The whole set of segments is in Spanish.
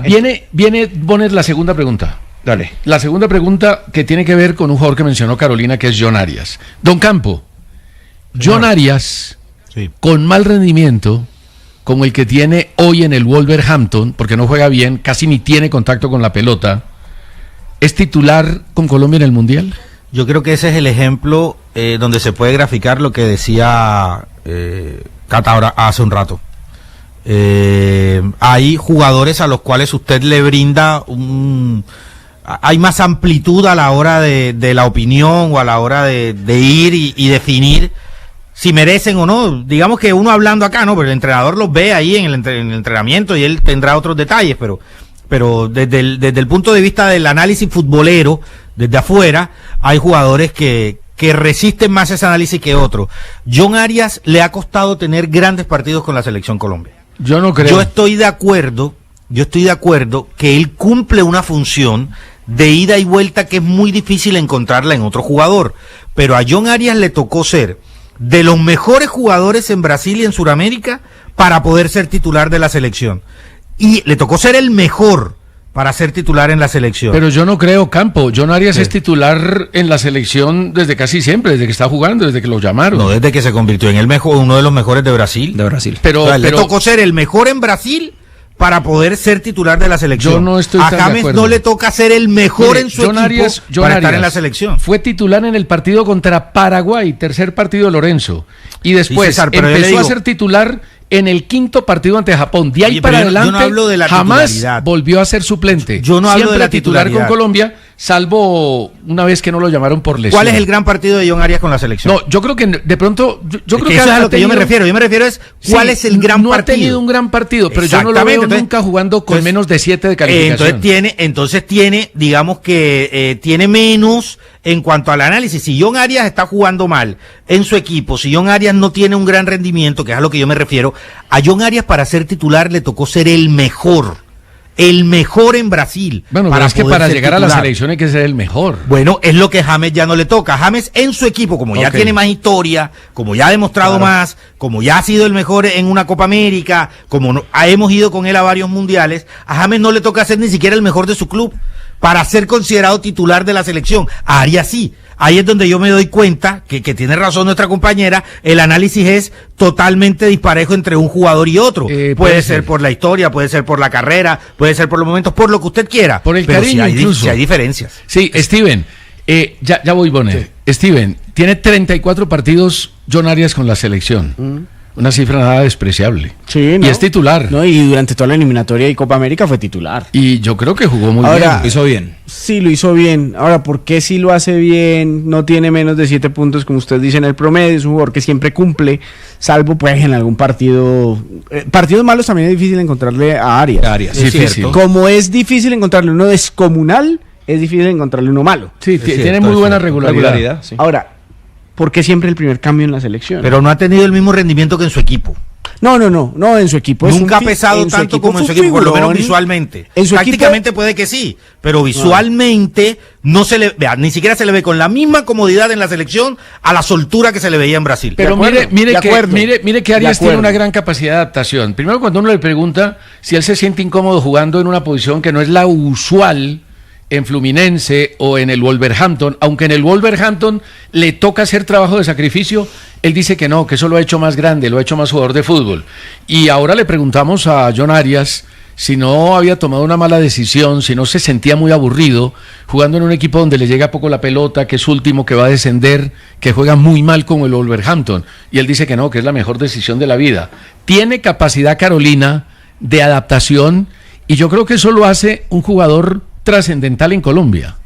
Viene Bonner la segunda pregunta. Dale. La segunda pregunta que tiene que ver con un jugador que mencionó Carolina, que es John Arias. Don Campo, John Arias, Sí. con mal rendimiento, como el que tiene hoy en el Wolverhampton, porque no juega bien, casi ni tiene contacto con la pelota, ¿es titular con Colombia en el Mundial? Yo creo que ese es el ejemplo donde se puede graficar lo que decía Cata hace un rato. Hay jugadores a los cuales usted le brinda hay más amplitud a la hora de la opinión o a la hora de ir y definir si merecen o no. Digamos que uno hablando acá, ¿no? Pero el entrenador los ve ahí en el entrenamiento y él tendrá otros detalles, pero desde el punto de vista del análisis futbolero, desde afuera, hay jugadores que resisten más ese análisis que otros. John Arias le ha costado tener grandes partidos con la Selección Colombia. Yo no creo. Yo estoy de acuerdo que él cumple una función de ida y vuelta que es muy difícil encontrarla en otro jugador. Pero a John Arias le tocó ser de los mejores jugadores en Brasil y en Sudamérica para poder ser titular de la selección. Y le tocó ser el mejor para ser titular en la selección. Pero yo no creo, Campo. John Arias Sí. es titular en la selección desde casi siempre, desde que está jugando, desde que lo llamaron. No, desde que se convirtió en el mejor, uno de los mejores de Brasil. Pero, O sea, le pero tocó ser el mejor en Brasil para poder ser titular de la selección. Yo no estoy a tan de James acuerdo. no le toca ser el mejor mire, en su John equipo Arias para estar en la selección. Fue titular en el partido contra Paraguay, tercer partido de Lorenzo. Y después Sí, César, pero yo le empezó digo- a ser titular en el quinto partido ante Japón. De ahí Oye, para pero yo no adelante hablo de la jamás titularidad. volvió a ser suplente. Yo no hablo Siempre de la titular con titularidad. Colombia, salvo una vez que no lo llamaron por lesión. ¿Cuál es el gran partido de John Arias con la selección? No, yo creo que de pronto... Yo creo que eso es a lo que yo me tenido- refiero. Yo me refiero es cuál Sí, es el gran no partido. ha tenido un gran partido, pero yo no lo veo Exactamente, entonces- nunca jugando con entonces- menos de 7 de calificación. Entonces tiene, digamos que tiene menos en cuanto al análisis. Si John Arias está jugando mal en su equipo, si John Arias no tiene un gran rendimiento, que es a lo que yo me refiero, a John Arias para ser titular le tocó ser el mejor en Brasil. Bueno, pero es que poder para ser llegar a la titular. selección hay que ser el mejor. Bueno, es lo que James ya no le toca. James en su equipo, como ya Ok. tiene más historia, como ya ha demostrado Claro. más, como ya ha sido el mejor en una Copa América, como hemos ido con él a varios mundiales, a James no le toca ser ni siquiera el mejor de su club para ser considerado titular de la selección. A Arias sí. Ahí es donde yo me doy cuenta que tiene razón nuestra compañera, el análisis es totalmente disparejo entre un jugador y otro. Puede ser por la historia, puede ser por la carrera, puede ser por los momentos, por lo que usted quiera. Por el pero cariño incluso. sí hay diferencias. Sí, Steven, ya voy, Bonner. Steven, tiene 34 partidos John Arias con la selección. Una cifra nada despreciable. Sí, ¿no? Y es titular. No, y durante toda la eliminatoria y Copa América fue titular. Y yo creo que jugó muy Ahora, bien. Hizo bien. Sí, lo hizo bien. Ahora, ¿por qué si lo hace bien? No tiene menos de 7 puntos, como usted dice en el promedio. Es un jugador que siempre cumple, salvo pues en algún partido. Partidos malos también es difícil encontrarle a Arias. Arias, Sí, es difícil. cierto. Como es difícil encontrarle uno descomunal, es difícil encontrarle uno malo. Sí, cierto, tiene muy es buena cierto. regularidad. Sí. Ahora, ¿por qué siempre el primer cambio en la selección? Pero no ha tenido el mismo rendimiento que en su equiquipo. No, en su equipo es Nunca ha un pesado en su tanto equipo como en su fue un equipo, por lo menos figurón. visualmente. En su Tácticamente puede que sí, pero visualmente no se le vea, ni siquiera se le ve con la misma comodidad en la selección a la soltura que se le veía en Brasil. Pero De acuerdo, mire de acuerdo. que Arias De tiene acuerdo. una gran capacidad de adaptación. Primero, cuando uno le pregunta si él se siente incómodo jugando en una posición que no es la usual en Fluminense o en el Wolverhampton, aunque en el Wolverhampton le toca hacer trabajo de sacrificio, él dice que no, que eso lo ha hecho más grande, lo ha hecho más jugador de fútbol. Y ahora le preguntamos a John Arias si no había tomado una mala decisión, si no se sentía muy aburrido jugando en un equipo donde le llega poco la pelota, que es último, que va a descender, que juega muy mal con el Wolverhampton. Y él dice que no, que es la mejor decisión de la vida. Tiene capacidad, Carolina, de adaptación, y yo creo que eso lo hace un jugador trascendental en Colombia.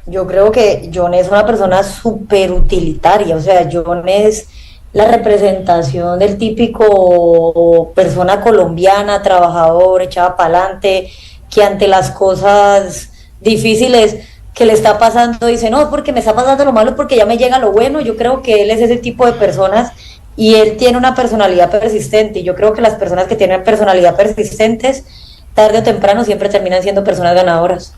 Yo creo que John es una persona súper utilitaria, o sea, John es la representación del típico persona colombiana, trabajador, echada para adelante, que ante las cosas difíciles que le está pasando dice, no, porque me está pasando lo malo, porque ya me llega lo bueno. Yo creo que él es ese tipo de personas y él tiene una personalidad persistente, y yo creo que las personas que tienen personalidad persistentes, tarde o temprano siempre terminan siendo personas ganadoras.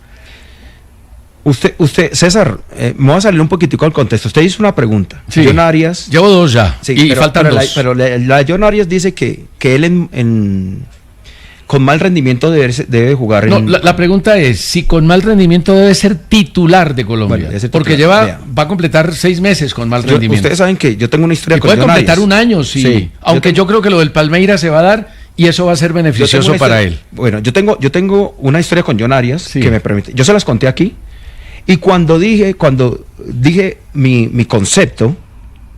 Usted, César, me voy a salir un poquitico al contexto. Usted hizo una pregunta. Sí. John Arias. Llevo dos ya, Sí, y faltan dos. la de John Arias dice que él con mal rendimiento debe jugar No, la pregunta es, si con mal rendimiento debe ser titular de Colombia, Bueno, ese porque titular, va a completar 6 meses con mal rendimiento. Ustedes saben que yo tengo una historia Y con puede John completar Arias. un año, sí. Sí, Aunque yo creo que lo del Palmeiras se va a dar y eso va a ser Yo tengo beneficioso una para historia- él. Bueno, yo tengo una historia con John Arias Sí. que me permite. Yo se las conté aquí y cuando dije mi concepto,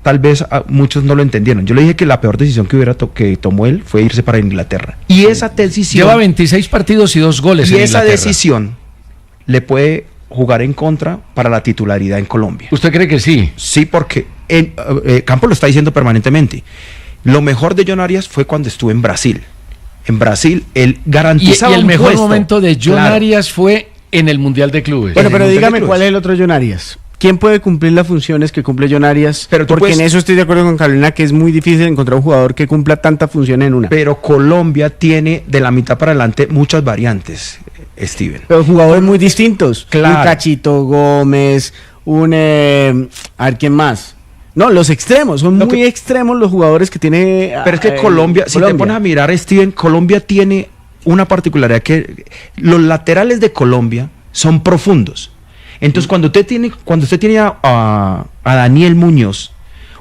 tal vez muchos no lo entendieron. Yo le dije que la peor decisión que tomó él fue irse para Inglaterra. Y esa decisión Lleva 26 partidos y 2 goles y en esa Inglaterra. decisión le puede jugar en contra para la titularidad en Colombia. ¿Usted cree que sí? Sí, porque Campos lo está diciendo permanentemente. Lo mejor de John Arias fue cuando estuvo en Brasil. En Brasil él Y garantizaba el un mejor puesto. momento de John Claro. Arias fue en el Mundial de Clubes. Bueno, en el pero Mundial de dígame Clubes. cuál es el otro John Arias. ¿Quién puede cumplir las funciones que cumple John Arias? Pero tú Porque puedes- en eso estoy de acuerdo con Carolina, que es muy difícil encontrar un jugador que cumpla tantas funciones en una. Pero Colombia tiene de la mitad para adelante muchas variantes, Steven. Pero jugadores muy distintos. Claro. Un Cachito Gómez, a ver, ¿quién más? No, los extremos, son Lo muy que- extremos los jugadores que tiene. Pero es que Colombia, si te pones a mirar, Steven, Colombia tiene una particularidad que los laterales de Colombia son profundos. Entonces, cuando usted tiene a Daniel Muñoz,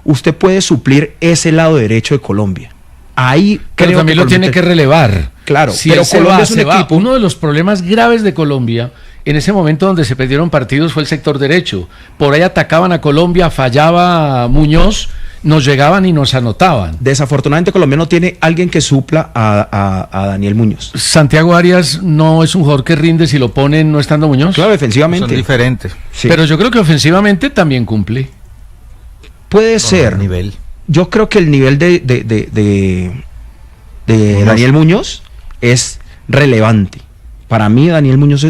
usted puede suplir ese lado derecho de Colombia. Ahí Pero creo también lo Colombia tiene que relevar. Claro, si pero él se Colombia va, es un se va. equipo- Uno de los problemas graves de Colombia en ese momento donde se perdieron partidos fue el sector derecho. Por ahí atacaban a Colombia, fallaba Muñoz, nos llegaban y nos anotaban. Desafortunadamente Colombia no tiene alguien que supla a Daniel Muñoz. Santiago Arias no es un jugador que rinde si lo ponen no estando Muñoz. Claro, Son defensivamente. diferentes. Sí. Pero yo creo que ofensivamente también cumple. Puede ser. El nivel. Yo creo que el nivel de Daniel Muñoz es relevante. Para mí, Daniel Muñoz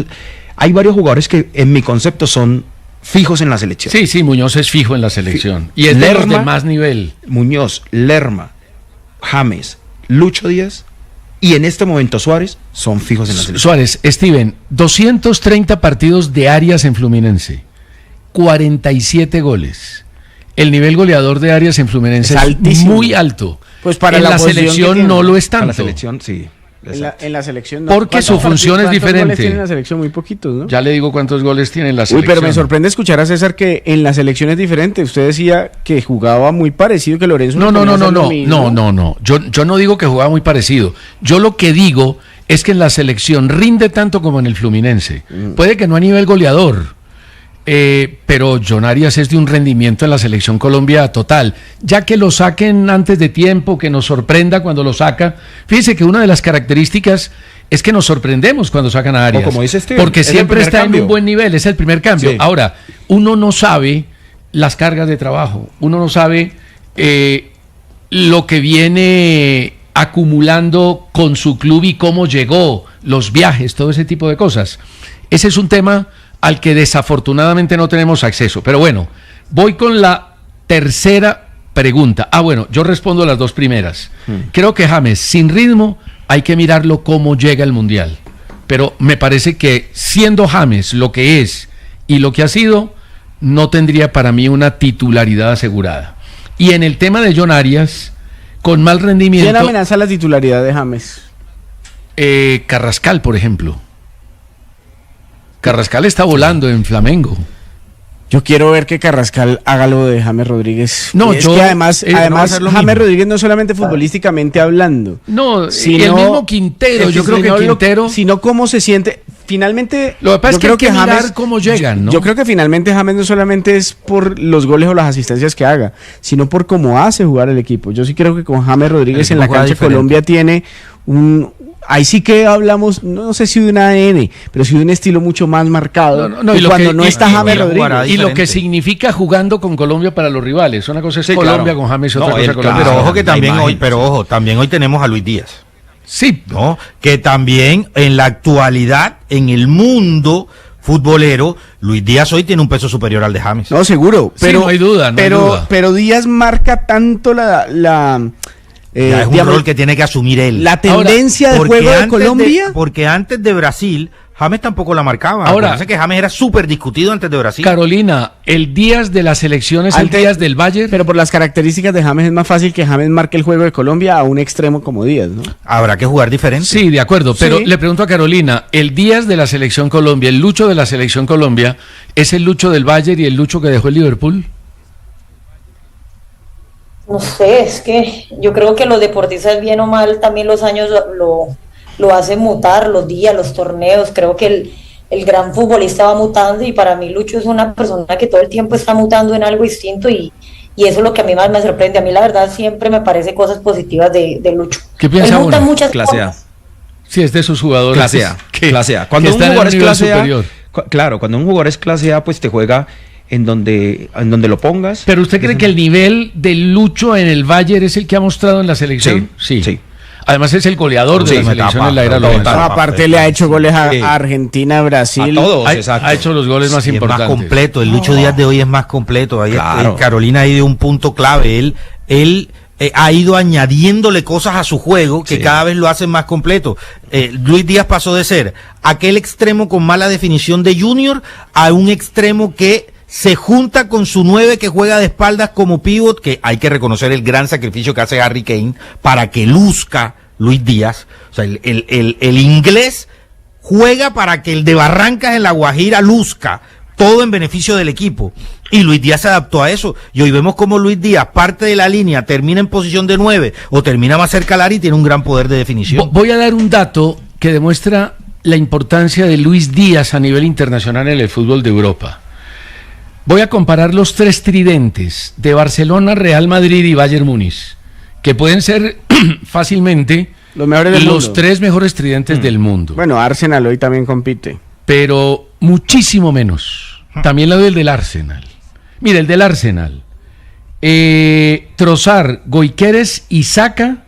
hay varios jugadores que en mi concepto son fijos en la selección. Sí, sí, Muñoz es fijo en la selección. Y es de los de Lerma. más nivel. Muñoz, Lerma, James, Lucho Díaz y en este momento Suárez son fijos en la selección. Suárez, Steven, 230 partidos de Arias en Fluminense, 47 goles. El nivel goleador de Arias en Fluminense Es es altísimo. muy alto. Pues para en la la posición que selección tiene. no lo es Para tanto. la selección, sí. En la selección no. Porque su ¿Cuántos función es partidos- cuántos diferente. goles tiene en la selección? Muy poquitos, ¿no? Ya le digo cuántos goles tiene en la Uy, selección. pero me sorprende escuchar a César que en la selección es diferente. Usted decía que jugaba muy parecido, que Lorenzo. No, le no, ponía no, a hacer no, lo no, mismo. no. Yo no digo que jugaba muy parecido. Yo lo que digo es que en la selección rinde tanto como en el Fluminense. Puede que no a nivel goleador, pero John Arias es de un rendimiento en la selección Colombia total. Ya que lo saquen antes de tiempo, que nos sorprenda cuando lo saca. Fíjese que una de las características es que nos sorprendemos cuando sacan a Arias. como dice Steven, porque es el siempre primer está cambio. en un buen nivel, es el primer cambio. Sí. Ahora, uno no sabe las cargas de trabajo, uno no sabe lo que viene acumulando con su club y cómo llegó, los viajes, todo ese tipo de cosas. Ese es un tema al que desafortunadamente no tenemos acceso. Pero bueno, voy con la tercera pregunta. Bueno, yo respondo las dos primeras. Creo que James, sin ritmo, hay que mirarlo cómo llega al Mundial. Pero me parece que siendo James lo que es y lo que ha sido, no tendría para mí una titularidad asegurada. Y en el tema de John Arias, con mal rendimiento, ¿Quién amenaza la titularidad de James? Carrascal, por ejemplo. Carrascal está volando en Flamengo. Yo quiero ver que Carrascal haga lo de James Rodríguez. No, es yo- que además, no va a además ser lo James mismo. Rodríguez no solamente futbolísticamente hablando. No, sino- el mismo Quintero. Yo creo que Quintero. Sino cómo se siente. Finalmente. Lo que pasa yo es que creo hay que mirar cómo llegan, ¿no? Yo creo que finalmente James no solamente es por los goles o las asistencias que haga, sino por cómo hace jugar el equipo. Yo sí creo que con James Rodríguez El en la equipo juega cancha diferente. Colombia tiene un. Ahí sí que hablamos, no sé si de un ADN, pero sí de un estilo mucho más marcado. No, que y lo cuando que- no y- está y- James y- Rodríguez. jugará Y lo que diferente. significa jugando con Colombia para los rivales. Una cosa es Sí, Colombia claro. con James y No, otra cosa él, Colombia. Pero claro. ojo que la también imagen, también hoy tenemos a Luis Díaz, Sí, ¿no? Que también en la actualidad, en el mundo futbolero, Luis Díaz hoy tiene un peso superior al de James. No, seguro. Sí, Pero, no hay duda, no hay duda. Pero Díaz marca tanto la Ya es un digamos, rol que tiene que asumir él. la tendencia de Porque juego de antes Colombia. porque antes de Brasil, James tampoco la marcaba. Ahora, parece que James era súper discutido antes de Brasil. Carolina, ¿el Díaz de la selección es el Díaz del Bayern? Pero por las características de James es más fácil que James marque el juego de Colombia a un extremo como Díaz, ¿no? Habrá que jugar diferente. Sí, de acuerdo, pero Sí. le pregunto a Carolina, ¿el Díaz de la selección Colombia, el Lucho de la selección Colombia, es el Lucho del Bayern y el Lucho que dejó el Liverpool? No sé, es que yo creo que los deportistas, bien o mal, también los años lo hacen mutar, los días, los torneos. Creo que el gran futbolista va mutando, y para mí Lucho es una persona que todo el tiempo está mutando en algo distinto, y eso es lo que a mí más me sorprende. A mí la verdad siempre me parece cosas positivas de Lucho. ¿Qué piensa Él muta uno? muchas Clase A. cosas. Sí, es de esos jugadores. Clase A, clase A. Cuando que un están en jugador un es nivel clase superior. A, claro, cuando un jugador es clase A, pues te juega en donde lo pongas. Pero ¿usted cree que el nivel de Lucho en el Bayern es el que ha mostrado en la selección? Sí. Además es el goleador de Sí, la selección etapa, en la era total. Lorenzo. No, aparte le ha hecho goles a Sí. Argentina, Brasil. A todos, Ha, exacto. ha hecho los goles más Sí, es importantes. más completo. El Lucho Díaz de hoy es más completo. Ahí Claro. Carolina ahí dio un punto clave. Él ha ido añadiéndole cosas a su juego que Sí. cada vez lo hacen más completo. Luis Díaz pasó de ser aquel extremo con mala definición de Junior a un extremo que se junta con su 9 que juega de espaldas como pívot, que hay que reconocer el gran sacrificio que hace Harry Kane para que luzca Luis Díaz. O sea, el inglés juega para que el de Barrancas en La Guajira luzca, todo en beneficio del equipo. Y Luis Díaz se adaptó a eso. Y hoy vemos como Luis Díaz parte de la línea, termina en posición de 9 o termina más cerca al área y tiene un gran poder de definición. Voy a dar un dato que demuestra la importancia de Luis Díaz a nivel internacional en el fútbol de Europa. Voy a comparar los tres tridentes de Barcelona, Real Madrid y Bayern Múnich, que pueden ser fácilmente Los mejores del los mundo. tres mejores tridentes del mundo. Bueno, Arsenal hoy también compite. Pero muchísimo menos. También la del Arsenal. Mira, el del Arsenal. Trossard, Goiqueres y Saka,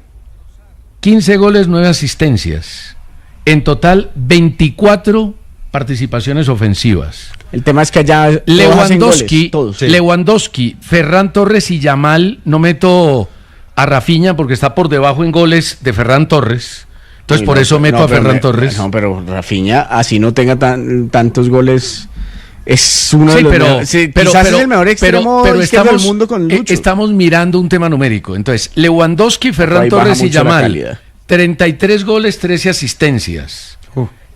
15 goles, 9 asistencias. En total, 24 participaciones ofensivas. El tema es que allá todos hacen Lewandowski, goles, todos. Sí. Lewandowski, Ferran Torres y Yamal, no meto a Rafinha porque está por debajo en goles de Ferran Torres. Entonces Uy, por no, eso meto no, a pero Ferran Torres. No, pero Rafinha, así no tenga tantos goles, es uno de Sí, los pero, mejores. Sí, pero, quizás pero- es el mejor extremo pero izquierdo del mundo con Lucho. estamos mirando un tema numérico. Entonces, Lewandowski, Ferran Ahí baja Torres y mucho la Yamal, calidad. 33 goles, 13 asistencias.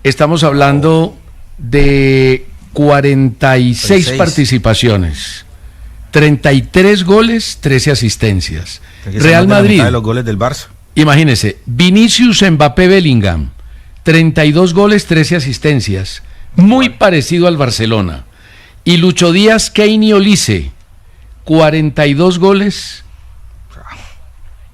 Estamos hablando de 46 46. participaciones. 33 goles, 13 asistencias. Que se Real mete la Madrid, mitad de los goles del Barça. imagínese, Vinicius, Mbappé, Bellingham, 32 goles, 13 asistencias, muy parecido al Barcelona. Y Lucho Díaz, Kane y Olise, 42 goles,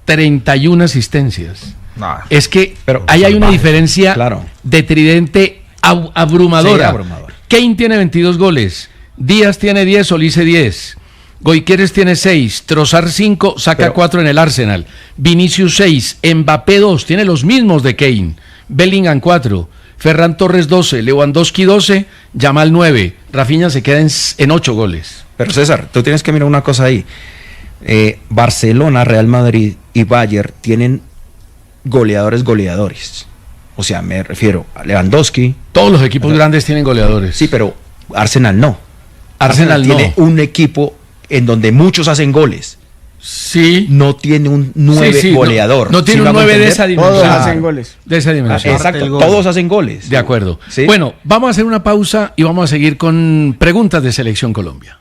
31 asistencias. No, Es que Pero ahí hay una salvaje, diferencia claro. de tridente abrumadora. Sí, abrumadora. Kane tiene 22 goles, Díaz tiene 10, Olise 10, Goiqueres tiene 6, Trossard 5, Saka Pero- 4 en el Arsenal, Vinicius 6, Mbappé 2, tiene los mismos de Kane, Bellingham 4, Ferran Torres 12, Lewandowski 12, Yamal 9, Rafinha se queda en 8 goles. Pero César, tú tienes que mirar una cosa ahí. Barcelona, Real Madrid y Bayern tienen goleadores. O sea, me refiero a Lewandowski. Todos los equipos grandes tienen goleadores. Sí, pero Arsenal no. Arsenal no. tiene un equipo en donde muchos hacen goles. Sí. No tiene un 9 Sí, sí, goleador. no tiene ¿Sí un me hago 9 de entender? esa dimensión. Todos Claro. hacen goles. De esa dimensión. Exacto, el gol. todos hacen goles. De acuerdo. ¿Sí? Bueno, vamos a hacer una pausa y vamos a seguir con preguntas de Selección Colombia.